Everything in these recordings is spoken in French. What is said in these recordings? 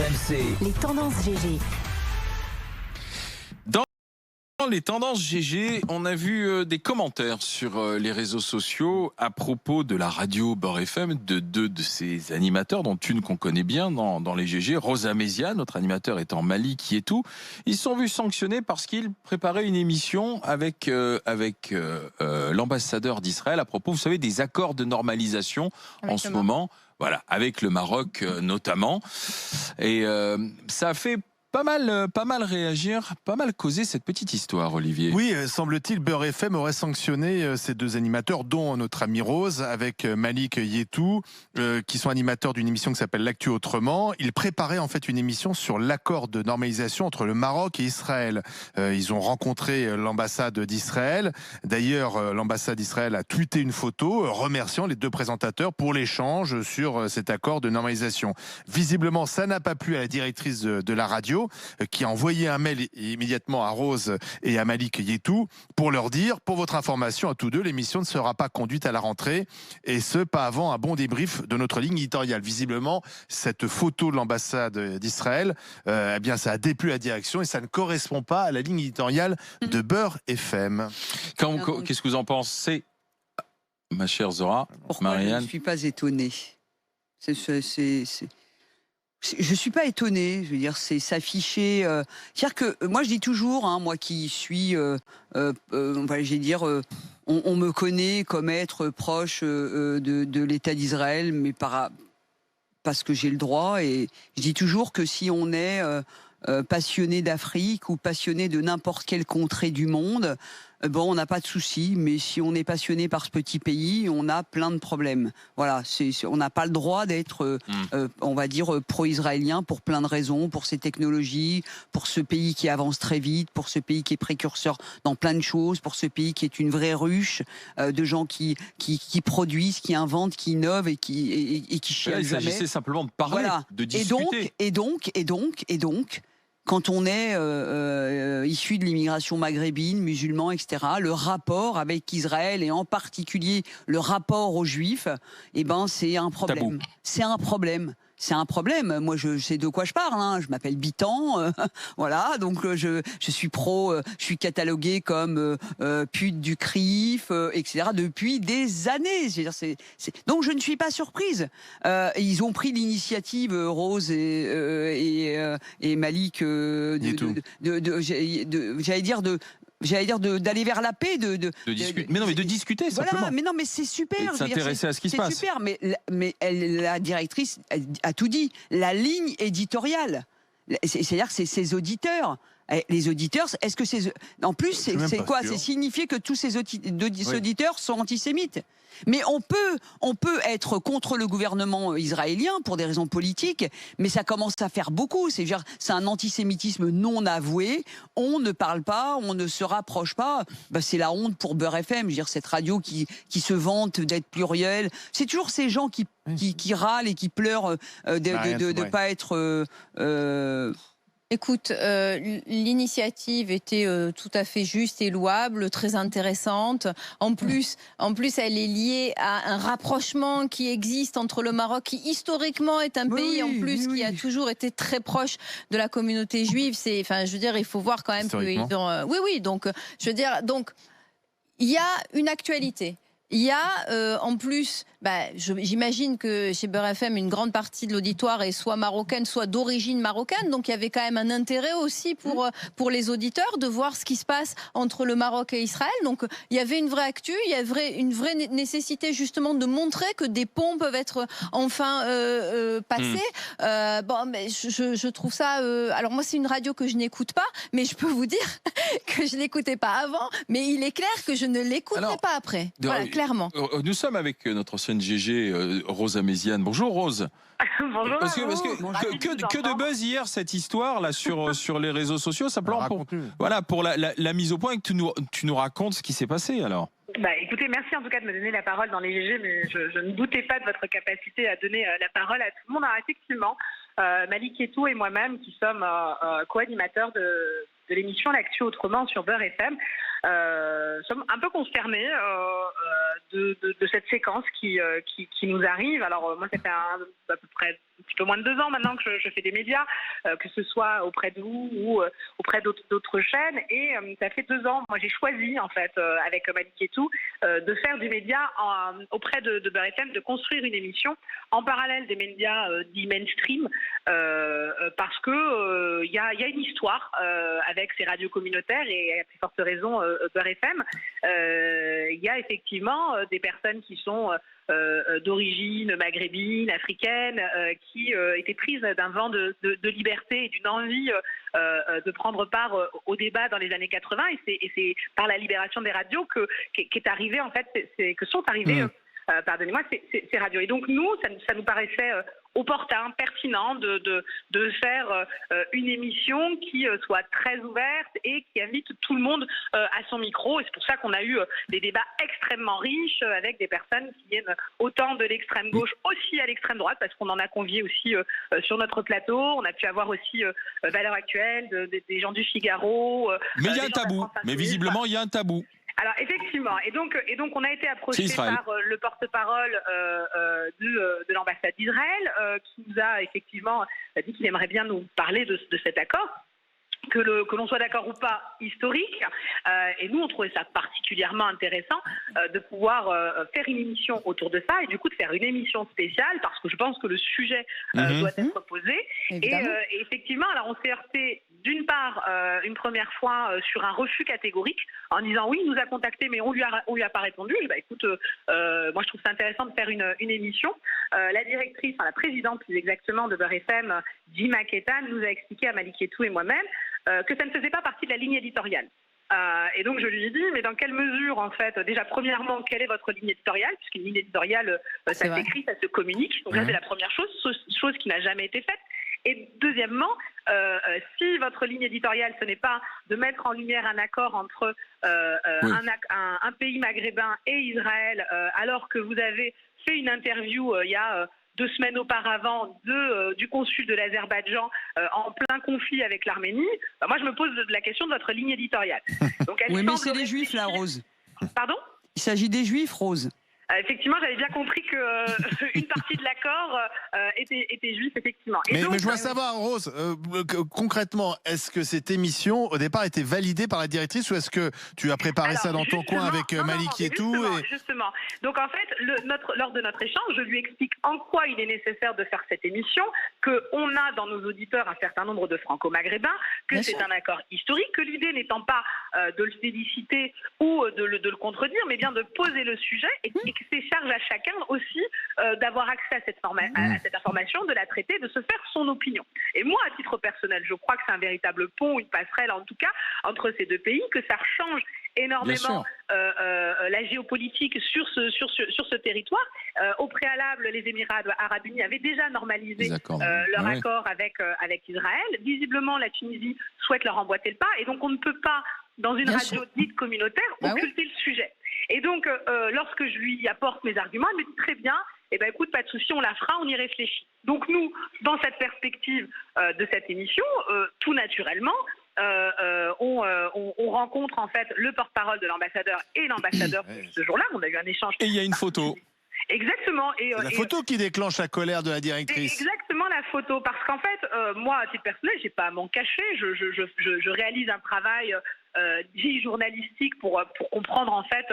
RMC. Les tendances GG. Dans les tendances GG, on a vu des commentaires sur les réseaux sociaux à propos de la radio Beurre FM, de deux de ses animateurs, dont une qu'on connaît bien dans les GG, Rosa Méziane, notre animateur étant Malik Yetou. Ils se sont vus sanctionnés parce qu'ils préparaient une émission avec l'ambassadeur d'Israël à propos, vous savez, des accords de normalisation en ce moment. Voilà, avec le Maroc notamment. Et ça a fait pas mal réagir, pas mal causer cette petite histoire, Olivier. Oui, semble-t-il, Beurre FM aurait sanctionné ces deux animateurs, dont notre ami Rose, avec Malik Yetou, qui sont animateurs d'une émission qui s'appelle L'Actu Autrement. Ils préparaient en fait une émission sur l'accord de normalisation entre le Maroc et Israël. Ils ont rencontré l'ambassade d'Israël. D'ailleurs, l'ambassade d'Israël a tweeté une photo remerciant les deux présentateurs pour l'échange sur cet accord de normalisation. Visiblement, ça n'a pas plu à la directrice de la radio, qui a envoyé un mail immédiatement à Rose et à Malik Yetou pour leur dire, pour votre information à tous deux, l'émission ne sera pas conduite à la rentrée, et ce, pas avant un bon débrief de notre ligne éditoriale. Visiblement, cette photo de l'ambassade d'Israël, eh bien, ça a déplu la direction et ça ne correspond pas à la ligne éditoriale de Beurre FM. Qu'est-ce que vous en pensez, ma chère Zora? Pourquoi Marianne? je ne suis pas étonnée? Je suis pas étonnée, je veux dire, c'est s'afficher. C'est-à-dire que moi, je dis toujours, hein, moi qui suis, on me connaît comme être proche de l'État d'Israël, mais parce que j'ai le droit. Et je dis toujours que si on est passionné d'Afrique ou passionné de n'importe quelle contrée du monde, bon, on n'a pas de souci, mais si on est passionné par ce petit pays, on a plein de problèmes. Voilà, on n'a pas le droit d'être, on va dire, pro-israélien pour plein de raisons, pour ses technologies, pour ce pays qui avance très vite, pour ce pays qui est précurseur dans plein de choses, pour ce pays qui est une vraie ruche de gens qui produisent, qui inventent, qui innovent et qui chialent jamais. Il s'agissait simplement de parler, voilà. de discuter. Et donc, quand on est issu de l'immigration maghrébine, musulman, etc., le rapport avec Israël et en particulier le rapport aux Juifs, eh ben c'est un problème. C'est un problème. C'est un problème. Moi, je sais de quoi je parle. Hein. Je m'appelle Bitan, voilà. Donc, je suis je suis cataloguée comme pute du CRIF, etc. depuis des années. Donc, je ne suis pas surprise. Ils ont pris l'initiative, Rose et Malik, j'allais dire d'aller vers la paix, de discuter simplement. Voilà, mais non, mais c'est super. Et de s'intéresser à ce qui se passe. C'est super, mais la directrice a tout dit. La ligne éditoriale, c'est-à-dire que c'est ses auditeurs. Les auditeurs, est-ce que c'est... En plus, c'est quoi? C'est signifier que tous ces auditeurs sont antisémites. Mais on peut être contre le gouvernement israélien pour des raisons politiques, mais ça commence à faire beaucoup. C'est un antisémitisme non avoué. On ne parle pas, on ne se rapproche pas. Ben, c'est la honte pour Beurre FM. Je veux dire, cette radio qui se vante d'être plurielle. C'est toujours ces gens qui râlent et qui pleurent de ne pas être... Écoute, l'initiative était tout à fait juste et louable, très intéressante. En plus, elle est liée à un rapprochement qui existe entre le Maroc, qui historiquement est un pays en plus qui a toujours été très proche de la communauté juive. Enfin, je veux dire, il faut voir quand même qu'ils ont. Oui. Donc, je veux dire, il y a une actualité. Il y a en plus, j'imagine que chez Beurre FM, une grande partie de l'auditoire est soit marocaine, soit d'origine marocaine. Donc il y avait quand même un intérêt aussi pour les auditeurs de voir ce qui se passe entre le Maroc et Israël. Donc il y avait une vraie actu, il y avait une vraie nécessité justement de montrer que des ponts peuvent être enfin passés. Mais je trouve ça... alors moi, c'est une radio que je n'écoute pas, mais je peux vous dire que je ne l'écoutais pas avant. Mais il est clair que je ne l'écouterai pas après. Voilà, clairement. Nous sommes avec notre ancienne GG, Rosa Méziane. Bonjour Rose. Bonjour. Parce que de buzz hier cette histoire là sur les réseaux sociaux, simplement pour la mise au point, et que tu nous racontes ce qui s'est passé alors. Écoutez, merci en tout cas de me donner la parole dans les GG, mais je ne doutais pas de votre capacité à donner la parole à tout le monde. Alors effectivement, Malik Yetou et moi-même qui sommes co-animateurs de l'émission L'Actu Autrement sur Beurre FM, sommes un peu consternés de cette séquence qui nous arrive. Alors moi, ça fait à peu près un petit peu moins de 2 ans maintenant que je fais des médias, que ce soit auprès de vous ou auprès d'autres chaînes. Et ça fait 2 ans, moi j'ai choisi en fait, avec Malik et tout, de faire du média auprès de Beurre FM, de construire une émission en parallèle des médias dits mainstream, parce que il y a une histoire avec ces radios communautaires et à plus forte raison Beurre FM. Il y a effectivement des personnes qui sont d'origine maghrébine, africaine, qui étaient prises d'un vent de liberté et d'une envie de prendre part au débat dans les années 80. Et c'est par la libération des radios qu'est arrivé en fait, que sont arrivées, pardonnez-moi, ces radios. Et donc nous, ça nous paraissait opportun, pertinent de faire une émission qui soit très ouverte et qui invite tout le monde à son micro. Et c'est pour ça qu'on a eu des débats extrêmement riches avec des personnes qui viennent autant de l'extrême gauche, aussi à l'extrême droite, parce qu'on en a convié aussi sur notre plateau. On a pu avoir aussi Valeurs Actuelles, des gens du Figaro. Mais il y a un tabou. Mais visiblement, il y a un tabou. Alors effectivement, et donc on a été approché par le porte-parole de l'ambassade d'Israël, qui nous a effectivement dit qu'il aimerait bien nous parler de cet accord. Que l'on soit d'accord ou pas, historique. Et nous, on trouvait ça particulièrement intéressant de pouvoir faire une émission autour de ça et du coup de faire une émission spéciale parce que je pense que le sujet doit être posé. Et effectivement, alors on s'est heurté d'une part une première fois sur un refus catégorique en disant oui, il nous a contacté mais on lui a pas répondu. Bah écoute, moi je trouve ça intéressant de faire une émission. La directrice, enfin la présidente plus exactement de Beurre FM, Dima Ketan, nous a expliqué à Malik Etou et moi-même que ça ne faisait pas partie de la ligne éditoriale. Et donc je lui ai dit, mais dans quelle mesure en fait, déjà premièrement, quelle est votre ligne éditoriale, puisqu'une ligne éditoriale, ça s'écrit, ça se communique, donc là c'est la première chose qui n'a jamais été faite. Et deuxièmement, si votre ligne éditoriale, ce n'est pas de mettre en lumière un accord entre un pays maghrébin et Israël, alors que vous avez fait une interview il y a 2 semaines auparavant du consul de l'Azerbaïdjan en plein conflit avec l'Arménie, bah moi je me pose la question de votre ligne éditoriale. Donc, oui, mais c'est les Juifs là, Rose. Pardon ? Il s'agit des Juifs, Rose. Effectivement, j'avais bien compris que une partie de l'accord était juif, effectivement. Et mais donc, je dois savoir, Rose, concrètement, est-ce que cette émission, au départ, était validée par la directrice ou est-ce que tu as préparé ça dans ton coin avec Malik et tout Justement. Donc en fait, lors de notre échange, je lui explique en quoi il est nécessaire de faire cette émission, qu'on a dans nos auditeurs un certain nombre de franco-maghrébins, que c'est un accord historique, que l'idée n'étant pas de le féliciter ou de le contredire, mais bien de poser le sujet et que c'est charge à chacun aussi d'avoir accès à cette information, de la traiter, de se faire son opinion. Et moi, à titre personnel, je crois que c'est un véritable pont, une passerelle en tout cas, entre ces deux pays, que ça change énormément la géopolitique sur ce territoire. Au préalable, les Émirats arabes unis avaient déjà normalisé leur accord avec Israël. Visiblement, la Tunisie souhaite leur emboîter le pas et donc on ne peut pas, dans une radio dite communautaire, occulter le sujet. Et donc, lorsque je lui apporte mes arguments, elle me dit très bien, eh ben écoute, pas de souci, on la fera, on y réfléchit. Donc nous, dans cette perspective de cette émission, tout naturellement, on rencontre en fait le porte-parole de l'ambassadeur et l'ambassadeur ce jour-là. On a eu un échange. Et il y a une photo. Exactement. Et la photo qui déclenche la colère de la directrice. Exactement la photo, parce qu'en fait, moi, à titre personnel, j'ai pas à m'en cacher. Je réalise un travail dit journalistique pour comprendre en fait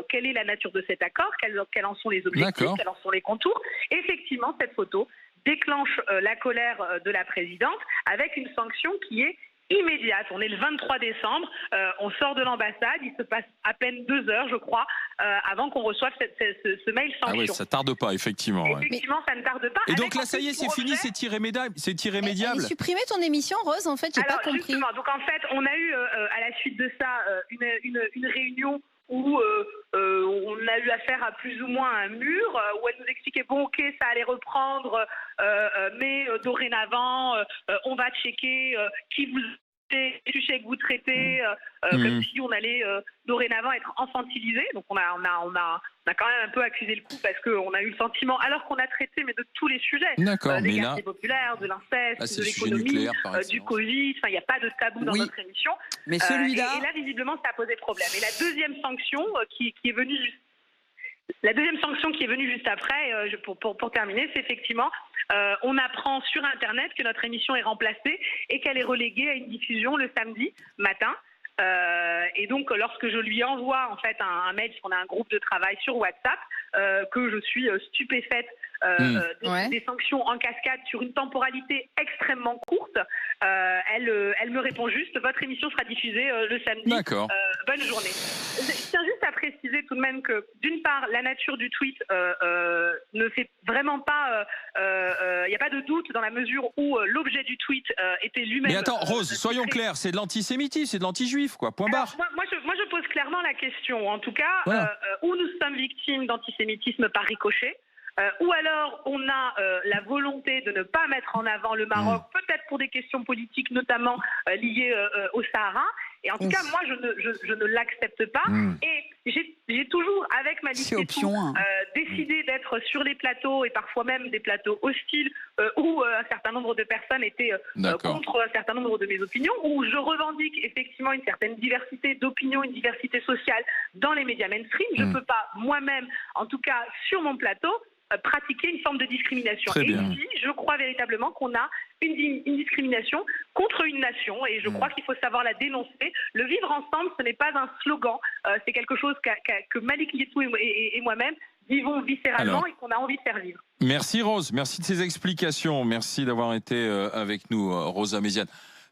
quelle est la nature de cet accord, quels en sont les objectifs, quels en sont les contours. Effectivement, cette photo déclenche la colère de la présidente avec une sanction qui est immédiate. On est le 23 décembre, on sort de l'ambassade, il se passe à peine 2 heures, je crois, avant qu'on reçoive ce mail sanction. Ah oui, ça tarde pas, effectivement. Effectivement, ça ne tarde pas. Et donc là, ça y est, c'est fini, c'est irrémédiable. Elle a supprimé ton émission, Rose, en fait, j'ai pas compris. Justement, donc en fait, on a eu, à la suite de ça, une réunion où on a eu affaire à plus ou moins un mur, où elle nous expliquait, bon ok, ça allait reprendre, mais dorénavant, on va checker qui vous sujets que vous traitez, comme si on allait dorénavant être infantilisé. Donc on a quand même un peu accusé le coup parce qu'on a eu le sentiment, alors qu'on a traité mais de tous les sujets, des quartiers populaires, de l'inceste, de l'économie, du Covid. Enfin, il n'y a pas de tabou dans notre émission. Mais celui-là, et là visiblement ça a posé problème. Et la deuxième sanction qui est venue juste après, pour terminer, c'est effectivement, on apprend sur Internet que notre émission est remplacée et qu'elle est reléguée à une diffusion le samedi matin. Et donc, lorsque je lui envoie en fait un mail, parce qu'on a un groupe de travail sur WhatsApp, que je suis stupéfaite des sanctions en cascade sur une temporalité extrêmement courte, elle me répond juste: votre émission sera diffusée le samedi. Bonne journée. Je tiens juste à préciser tout de même que, d'une part, la nature du tweet ne fait vraiment pas, il n'y a pas de doute dans la mesure où l'objet du tweet était lui-même. Mais attends, Rose, soyons clairs, c'est de l'antisémitisme, c'est de l'anti-juif, quoi. Point barre. Moi, je pose clairement la question. En tout cas, où nous sommes victimes d'antisémitisme par ricochet. Ou alors on a la volonté de ne pas mettre en avant le Maroc, peut-être pour des questions politiques, notamment liées au Sahara. Et en tout cas, moi, je ne l'accepte pas. Et j'ai toujours, avec Malik Yetou, décidé d'être sur les plateaux, et parfois même des plateaux hostiles, où un certain nombre de personnes étaient contre un certain nombre de mes opinions, où je revendique effectivement une certaine diversité d'opinions, une diversité sociale dans les médias mainstream. Je ne peux pas moi-même, en tout cas sur mon plateau, pratiquer une forme de discrimination. Et ici, je crois véritablement qu'on a une discrimination contre une nation, et je crois qu'il faut savoir la dénoncer. Le vivre ensemble, ce n'est pas un slogan, c'est quelque chose que Malik Yetou et moi-même vivons viscéralement et qu'on a envie de faire vivre. Merci Rose, merci de ces explications, merci d'avoir été avec nous, Rosa Méziane.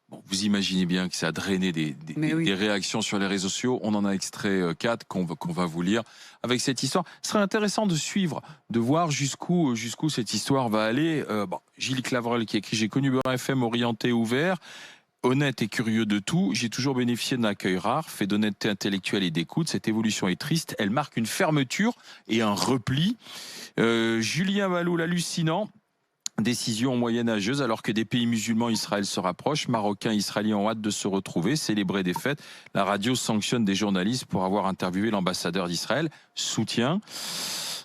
Bon, vous imaginez bien que ça a drainé des réactions sur les réseaux sociaux. On en a extrait 4 qu'on va vous lire avec cette histoire. Ce serait intéressant de suivre, de voir jusqu'où cette histoire va aller. Gilles Claverel qui écrit: j'ai connu Beurre FM orienté, ouvert, honnête et curieux de tout. J'ai toujours bénéficié d'un accueil rare, fait d'honnêteté intellectuelle et d'écoute. Cette évolution est triste. Elle marque une fermeture et un repli. Julien Valou, hallucinant. Décision moyenâgeuse alors que des pays musulmans, Israël se rapproche. Marocains, Israéliens ont hâte de se retrouver, célébrer des fêtes. La radio sanctionne des journalistes pour avoir interviewé l'ambassadeur d'Israël. Soutien.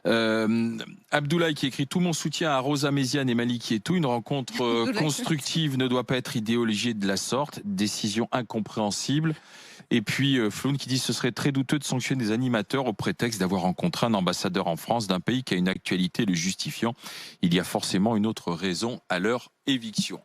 Abdoulaye qui écrit: tout mon soutien à Rosa Méziane et Malik Yetou. Une rencontre constructive ne doit pas être idéologisée de la sorte. Décision incompréhensible. Et puis Floun qui dit: ce serait très douteux de sanctionner des animateurs au prétexte d'avoir rencontré un ambassadeur en France d'un pays qui a une actualité le justifiant. Il y a forcément une autre raison à leur éviction.